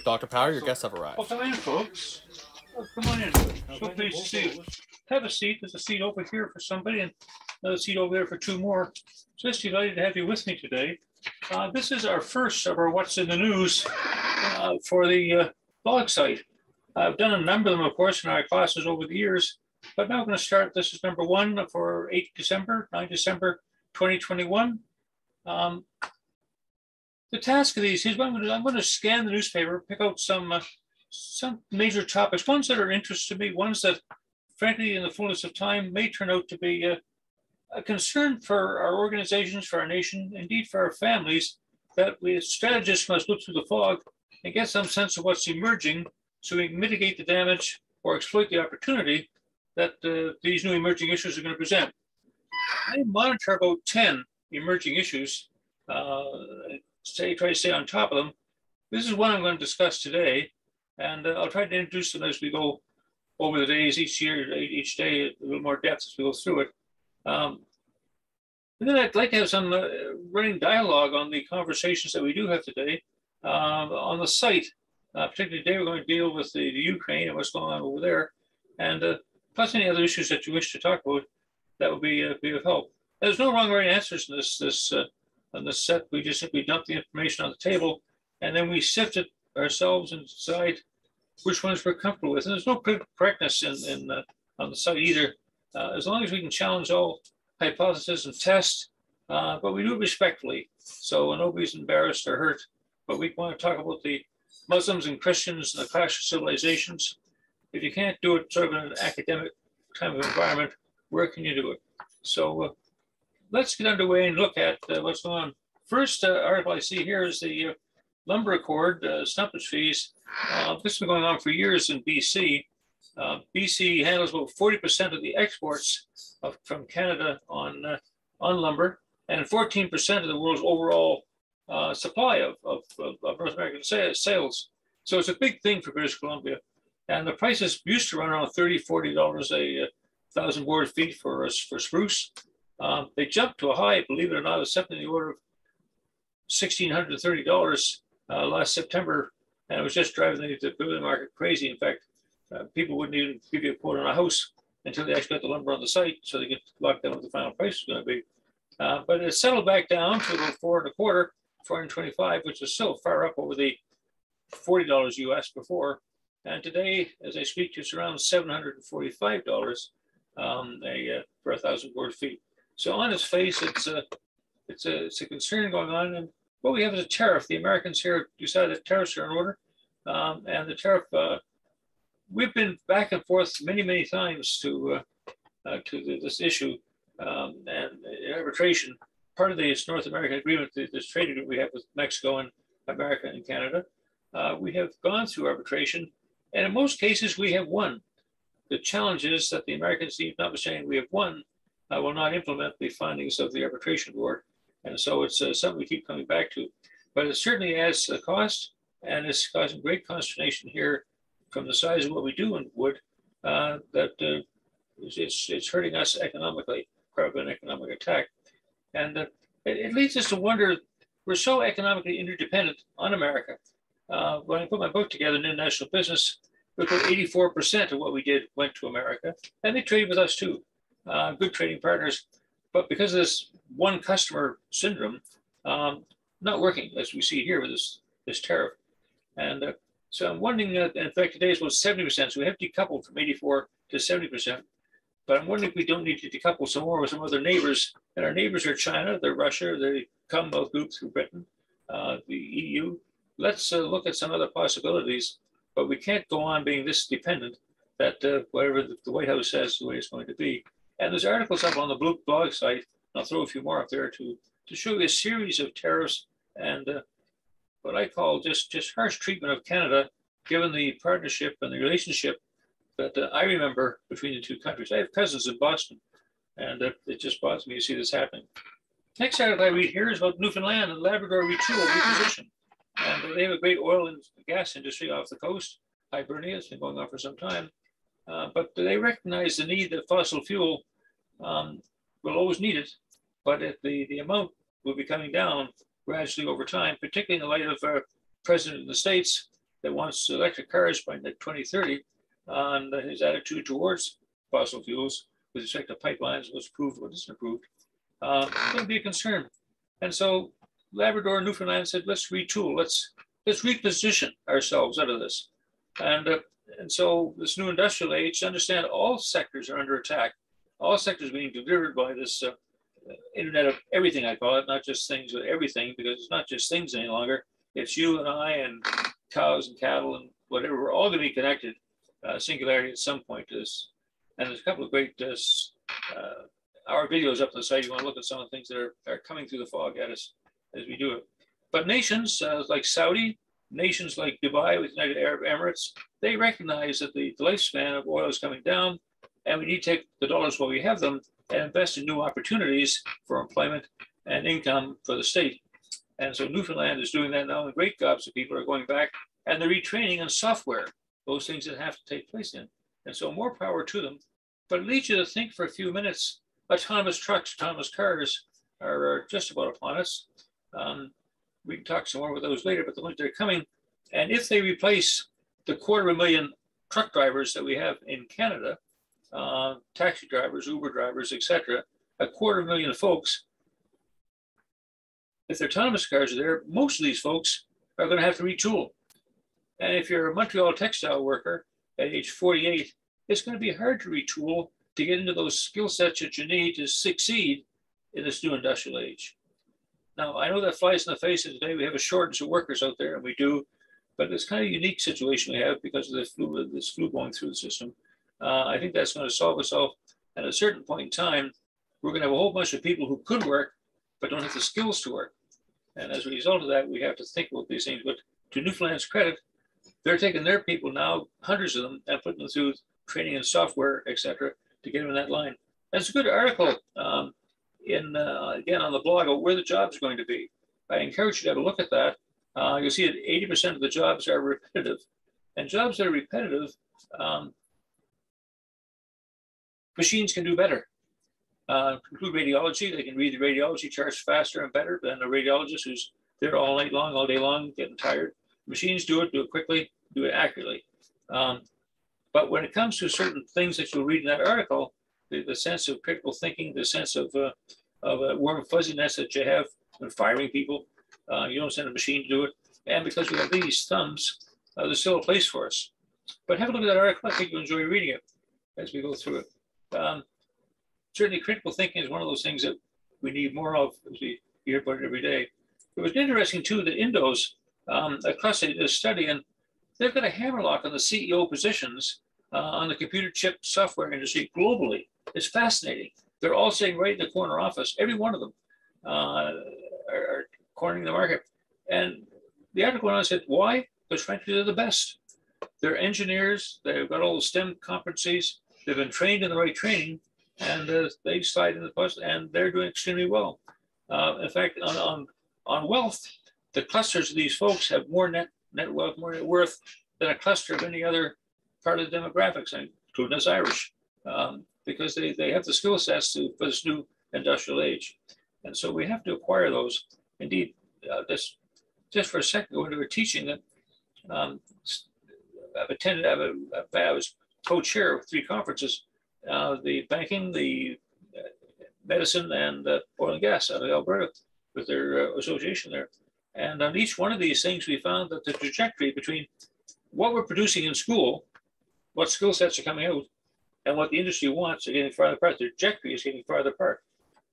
Dr. Power, your guests have arrived. Well, come in, folks. Oh, come on in. So pleased to see you. Have a seat. There's a seat over here for somebody and another seat over there for two more. Just delighted to have you with me today. This is our first of our What's in the News for the blog site. I've done a number of them, of course, in our classes over the years, but now I'm going to start. This is number one for 9 December 2021. The task of these is I'm going to scan the newspaper, pick out some major topics, ones that are interesting to me, ones that, frankly, in the fullness of time, may turn out to be a concern for our organizations, for our nation, indeed for our families, that we as strategists must look through the fog and get some sense of what's emerging so we can mitigate the damage or exploit the opportunity that these new emerging issues are going to present. I monitor about 10 emerging issues, try to stay on top of them. This is one I'm going to discuss today, and I'll try to introduce them as we go over the days each day, a little more depth as we go through it. And then I'd like to have some running dialogue on the conversations that we do have today on the site. Particularly today, we're going to deal with the Ukraine and what's going on over there, and plus any other issues that you wish to talk about that would be of help. There's no wrong or right answers in on this set. We just simply dump the information on the table, and then we sift it ourselves and decide which ones we're comfortable with. And there's no correctness on the site either, as long as we can challenge all hypotheses and test, but we do it respectfully. So nobody's embarrassed or hurt, but we want to talk about the Muslims and Christians and the clash of civilizations. If you can't do it sort of in an academic kind of environment, where can you do it? So let's get underway and look at what's going on. First article I see here is the lumber accord, stumpage fees. This has been going on for years in BC. BC handles about 40% of the exports from Canada on lumber, and 14% of the world's overall supply of North American sales. So it's a big thing for British Columbia. And the prices used to run around $30, $40 a thousand board feet for spruce. They jumped to a high, believe it or not, of something in the order of $1,630 last September, and it was just driving the building market crazy. In fact, people wouldn't even give you a quote on a house until they actually got the lumber on the site, so they get locked down what the final price is going to be. But it settled back down to about $425, $425, which is still far up over the $40 US before. And today, as I speak, it's around $745 for 1,000 board feet. So on its face, it's a concern going on. And what we have is a tariff. The Americans here decided that tariffs are in order, and the tariff. We've been back and forth many times to this issue and arbitration. Part of this North American agreement, this trade agreement we have with Mexico and America and Canada, we have gone through arbitration, and in most cases we have won. The challenge is that the Americans, notwithstanding we have won, will not implement the findings of the arbitration board, and so it's something we keep coming back to. But it certainly adds to the cost, and it's causing great consternation here from the size of what we do in wood, that it's hurting us economically, part of an economic attack. And it leads us to wonder, we're so economically interdependent on America. When I put my book together in International Business, about 84% of what we did went to America, and they trade with us too, good trading partners. But because of this one customer syndrome, not working, as we see here with this tariff. And so I'm wondering, in fact, today is about 70%, so we have decoupled from 84 to 70%. But I'm wondering if we don't need to decouple some more with some other neighbors. And our neighbors are China, they're Russia, the Commonwealth group through Britain, the EU. Let's look at some other possibilities, but we can't go on being this dependent that whatever the White House says is the way it's going to be. And there's articles up on the blog site. I'll throw a few more up there to show you a series of tariffs and what I call just harsh treatment of Canada, given the partnership and the relationship that I remember between the two countries. I have cousins in Boston, and it just bothers me to see this happening. Next article I read here is about Newfoundland and Labrador retool, reposition. And they have a great oil and gas industry off the coast. Hibernia has been going on for some time. But they recognize the need that fossil fuel will always need it, but the amount will be coming down gradually over time, particularly in the light of our president of the States that wants electric cars by 2030, and his attitude towards fossil fuels with respect to pipelines, what's approved, what isn't approved, it'll be a concern. And so Labrador and Newfoundland said, let's retool, let's reposition ourselves out of this. And so this new industrial age, understand all sectors are under attack. All sectors being delivered by this internet of everything, I call it, not just things, but everything, because it's not just things any longer. It's you and I and cows and cattle and whatever. We're all going to be connected, singularity at some point to this. And there's a couple of great our videos up on the site. You want to look at some of the things that are coming through the fog at us as we do it. But nations like Saudi, nations like Dubai with United Arab Emirates, they recognize that the lifespan of oil is coming down, and we need to take the dollars while we have them and invest in new opportunities for employment and income for the state. And so Newfoundland is doing that now, and great gobs of people are going back, and they're retraining on software, those things that have to take place in. And so more power to them. But it leads you to think for a few minutes, autonomous trucks, autonomous cars are just about upon us. We can talk some more about those later, but the ones that are coming, and if they replace the 250,000 truck drivers that we have in Canada, taxi drivers, Uber drivers, etc., 250,000 folks, if the autonomous cars are there, most of these folks are going to have to retool. And if you're a Montreal textile worker at age 48, it's going to be hard to retool to get into those skill sets that you need to succeed in this new industrial age. Now, I know that flies in the face of today. We have a shortage of workers out there, and we do, but it's kind of a unique situation we have because of this flu going through the system. I think that's going to solve itself. And at a certain point in time, we're going to have a whole bunch of people who could work, but don't have the skills to work. And as a result of that, we have to think about these things. But to Newfoundland's credit, they're taking their people now, hundreds of them, and putting them through training in software, et cetera, to get them in that line. That's a good article again, on the blog of where the jobs are going to be. I encourage you to have a look at that. You'll see that 80% of the jobs are repetitive. And jobs that are repetitive, machines can do better. Include radiology. They can read the radiology charts faster and better than a radiologist who's there all night long, all day long, getting tired. Machines do it quickly, do it accurately. But when it comes to certain things that you'll read in that article, the sense of critical thinking, the sense of warm fuzziness that you have when firing people, you don't send a machine to do it. And because we have these thumbs, there's still a place for us. But have a look at that article. I think you'll enjoy reading it as we go through it. Certainly critical thinking is one of those things that we need more of as we hear about it every day. It was interesting too that Indos, a cluster did a study, and they've got a hammerlock on the CEO positions on the computer chip software industry globally. It's fascinating. They're all sitting right in the corner office. Every one of them are cornering the market. And the article went on and said, why? Because frankly, they're the best. They're engineers. They've got all the STEM competencies. They've been trained in the right training, and they slide in the bus, and they're doing extremely well. In fact, on wealth, the clusters of these folks have more net wealth, more net worth than a cluster of any other part of the demographics, including us Irish, because they have the skill sets for this new industrial age. And so we have to acquire those. Indeed, just for a second, go into a teaching that I've attended, I was co-chair of 3 conferences, the banking, the medicine, and oil and gas out of Alberta with their association there. And on each one of these things, we found that the trajectory between what we're producing in school, what skill sets are coming out, and what the industry wants are getting farther apart. The trajectory is getting farther apart.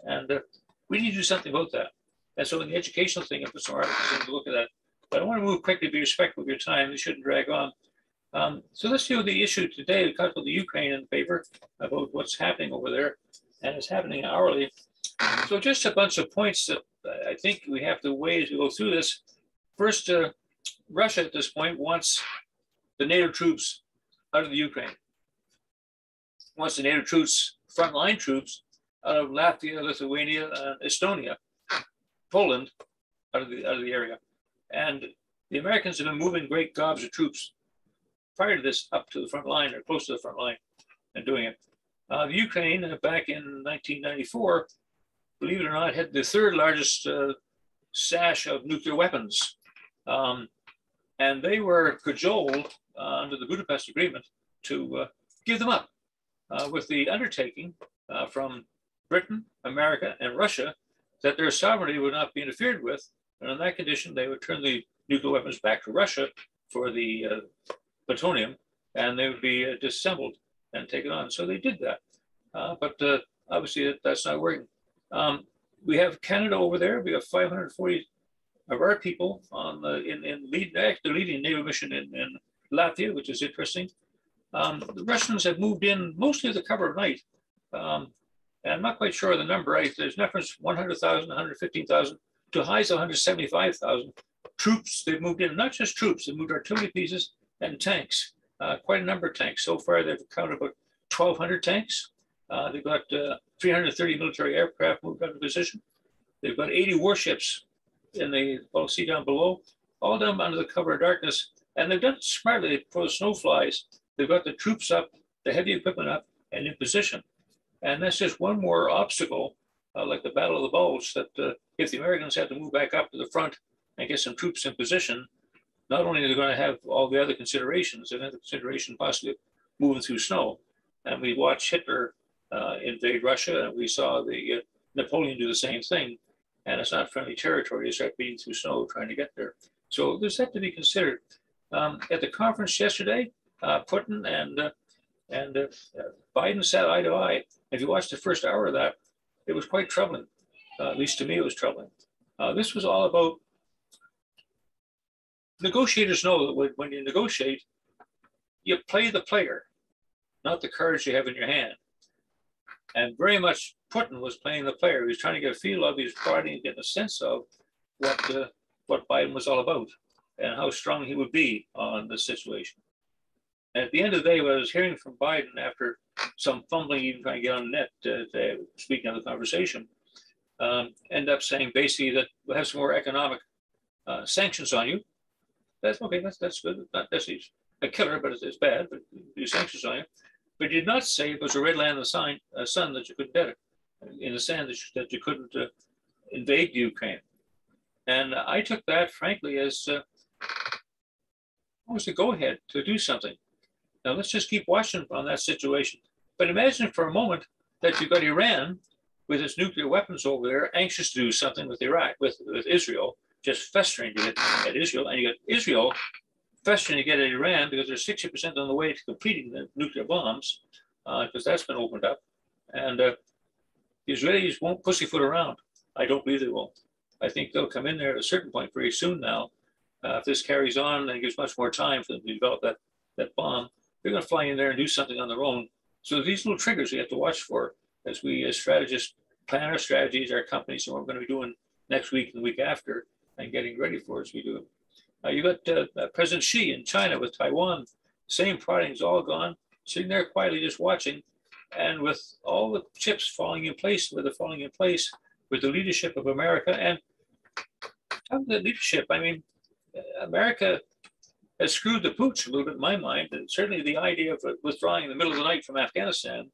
And we need to do something about that. And so in the educational thing, I put some articles in to look at that. But I want to move quickly, be respectful of your time. We shouldn't drag on. So let's deal with the issue today. We talked about the Ukraine in the paper, about what's happening over there, and it's happening hourly. So just a bunch of points that I think we have to weigh as we go through this. First, Russia at this point wants the NATO troops out of the Ukraine. Wants the NATO troops, frontline troops, out of Latvia, Lithuania, Estonia, Poland, out of the area. And the Americans have been moving great gobs of troops prior to this up to the front line or close to the front line and doing it. The Ukraine, back in 1994, believe it or not, had the 3rd largest stash of nuclear weapons. And they were cajoled under the Budapest Agreement to give them up with the undertaking from Britain, America, and Russia that their sovereignty would not be interfered with. And on that condition, they would turn the nuclear weapons back to Russia for the plutonium, and they would be disassembled and taken on. So they did that. But obviously, that's not working. We have Canada over there. We have 540 of our people on the leading naval mission in Latvia, which is interesting. The Russians have moved in mostly at the cover of night. And I'm not quite sure of the number, right? There's reference 100,000, 115,000 to highs of 175,000 troops. They've moved in, not just troops, they've moved artillery pieces and tanks, quite a number of tanks. So far, they've counted about 1,200 tanks. They've got 330 military aircraft moved out of position. They've got 80 warships in the Baltic Sea down below, all done under the cover of darkness. And they've done it smartly for the snow flies. They've got the troops up, the heavy equipment up, and in position. And that's just one more obstacle, like the Battle of the Bulge, that if the Americans had to move back up to the front and get some troops in position, not only are they going to have all the other considerations, they have the consideration possibly moving through snow. And we watched Hitler invade Russia, and we saw the Napoleon do the same thing. And it's not friendly territory. You start beating through snow trying to get there. So there's that to be considered. At the conference yesterday, Putin and Biden sat eye to eye. If you watched the first hour of that, it was quite troubling. At least to me, it was troubling. This was all about negotiators know that when you negotiate, you play the player, not the cards you have in your hand. And very much Putin was playing the player. He was trying to get a feel of, he was trying to get a sense of what Biden was all about and how strong he would be on the situation. And at the end of the day, what I was hearing from Biden after some fumbling, even trying to get on the net, speaking of the conversation, end up saying basically that we'll have some more economic sanctions on you. That's okay, that's good. It's not necessarily a killer, but it's bad, but do sanctions on you. But he did not say it was a red line in the sun that you couldn't get it, in the sand that you couldn't invade Ukraine. And I took that, frankly, as almost a go-ahead to do something. Now, let's just keep watching on that situation. But imagine for a moment that you've got Iran with its nuclear weapons over there, anxious to do something with Iraq, with Israel, just festering to get at Israel. And you got Israel festering to get at Iran because they're 60% on the way to completing the nuclear bombs, because that's been opened up. And the Israelis won't pussyfoot around. I don't believe they will. I think they'll come in there at a certain point very soon now. If this carries on and gives much more time for them to develop that bomb, they're going to fly in there and do something on their own. So these little triggers we have to watch for as we, as strategists, plan our strategies, our companies, and what we're going to be doing next week and the week after, and getting ready for as we do it. You got President Xi in China with Taiwan, same prodding's all gone, sitting there quietly just watching, and with all the chips falling in place, where they're falling in place, with the leadership of America. And the leadership, I mean, America has screwed the pooch a little bit in my mind, and certainly the idea of withdrawing in the middle of the night from Afghanistan,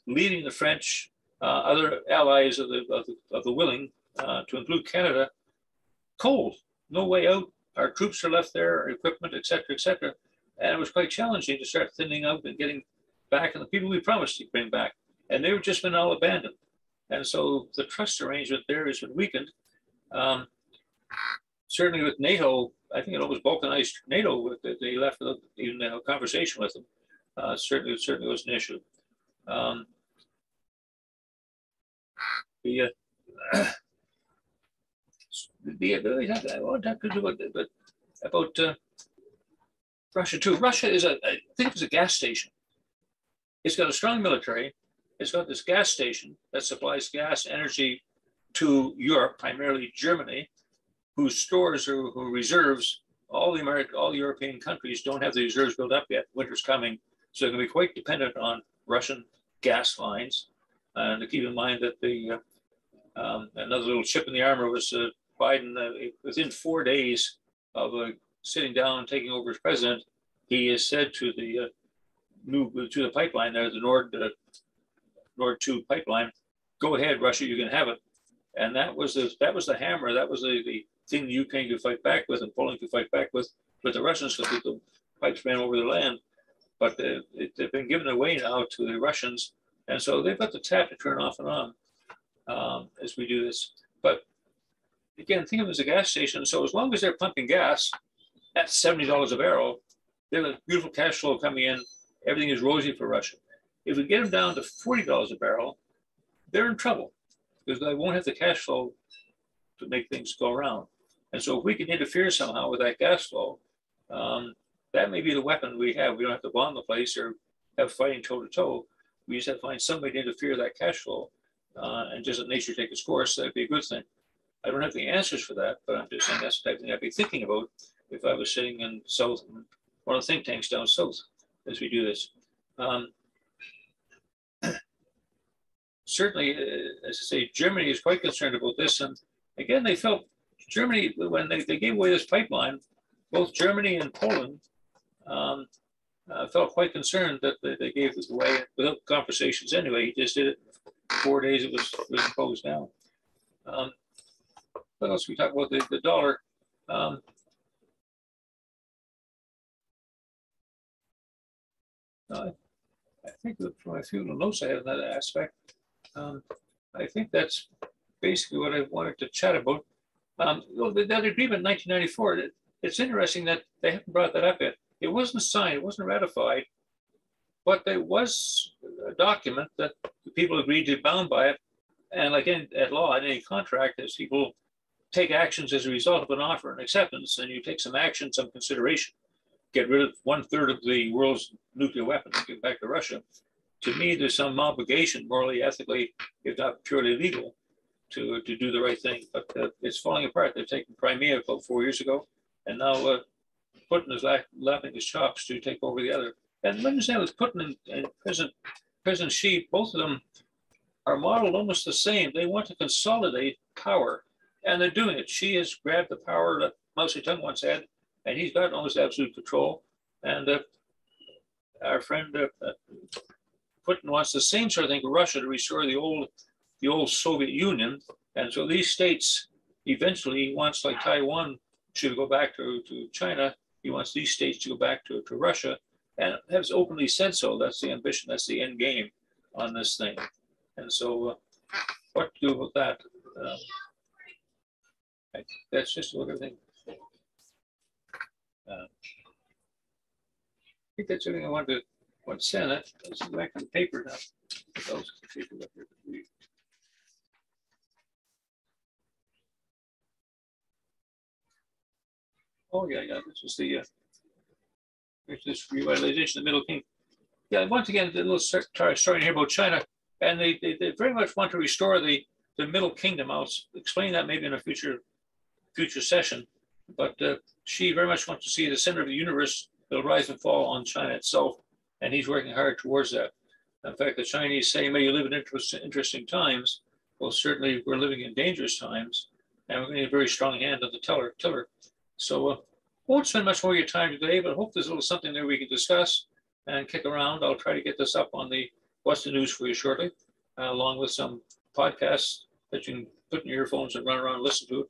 leaving the French, other allies of the willing, to include Canada, cold, no way out. Our troops are left there, our equipment, et cetera, and it was quite challenging to start thinning out and getting back, and the people we promised to bring back, and they've just been all abandoned. And so the trust arrangement there has been weakened. Certainly with NATO, I think it almost balkanized NATO. They left without even a conversation with them. Certainly was an issue. I want to talk about Russia too. Russia is I think it's a gas station. It's got a strong military. It's got this gas station that supplies gas energy to Europe, primarily Germany, whose stores or who reserves, all European countries don't have the reserves built up yet. Winter's coming, so they're going to be quite dependent on Russian gas lines. And to keep in mind that another little chip in the armor was Biden. Within 4 days of sitting down and taking over as president, he has said to the pipeline there, the Nord 2 pipeline, go ahead, Russia, you can have it. And that was the hammer. That was the thing the Ukraine could fight back with and Poland could fight back with. but the Russians, because the pipes ran over the land, but they've been given away now to the Russians, and so they've got the tap to turn off and on as we do this. But again, think of it as a gas station. So as long as they're pumping gas at $70 a barrel, they have a beautiful cash flow coming in. Everything is rosy for Russia. If we get them down to $40 a barrel, they're in trouble because they won't have the cash flow to make things go around. And so if we can interfere somehow with that gas flow, that may be the weapon we have. We don't have to bomb the place or have fighting toe to toe. We just have to find somebody to interfere that cash flow and just let nature take its course. That'd be a good thing. I don't have the answers for that, but I'm just saying that's the type of thing I'd be thinking about if I was sitting in South, one of the think tanks down south as we do this. Certainly, as I say, Germany is quite concerned about this. And again, they felt Germany, when they gave away this pipeline, both Germany and Poland felt quite concerned that they gave it away without conversations anyway. He just did it in 4 days, it was imposed down. What else we talk about? The dollar. I think from a few little notes I have in that aspect, I think that's basically what I wanted to chat about. That agreement in 1994, it's interesting that they haven't brought that up yet. It wasn't signed, it wasn't ratified, but there was a document that the people agreed to be bound by it. And like at law, in any contract, as people take actions as a result of an offer and acceptance, and you take some action, some consideration, get rid of 1/3 of the world's nuclear weapons and give it back to Russia. To me, there's some obligation, morally, ethically, if not purely legal, to do the right thing. But it's falling apart. They've taken Crimea about 4 years ago, and now Putin is lapping his chops to take over the other. And understand with Putin and President Xi, both of them are modeled almost the same. They want to consolidate power, and they're doing it. Xi has grabbed the power that Mao Zedong once had, and he's got almost absolute control. And our friend Putin wants the same sort of thing for Russia, to restore the old Soviet Union. And so these states, eventually, he wants, like Taiwan should go back to China. He wants these states to go back to Russia, and has openly said so. That's the ambition. That's the end game on this thing. And so, what to do about that? That's just what I think. I think that's everything I wanted to say. Let's go back to the paper now. Oh yeah, this is this revitalization of the Middle Kingdom. Yeah, once again, a little story here about China, and they very much want to restore the Middle Kingdom. I'll explain that maybe in a future session. But Xi very much wants to see the center of the universe will rise and fall on China itself, and he's working hard towards that. In fact, the Chinese say, "May you live in interesting times." Well, certainly we're living in dangerous times, and we're going to need a very strong hand on the tiller. So won't spend much more of your time today, but I hope there's a little something there we can discuss and kick around. I'll try to get this up on the What's the News for you shortly, along with some podcasts that you can put in your earphones and run around and listen to it.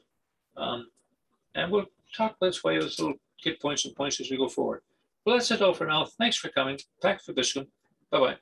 And we'll talk this way with little kid points and points as we go forward. Well, that's it all for now. Thanks for coming. Back for Biscombe. Bye-bye.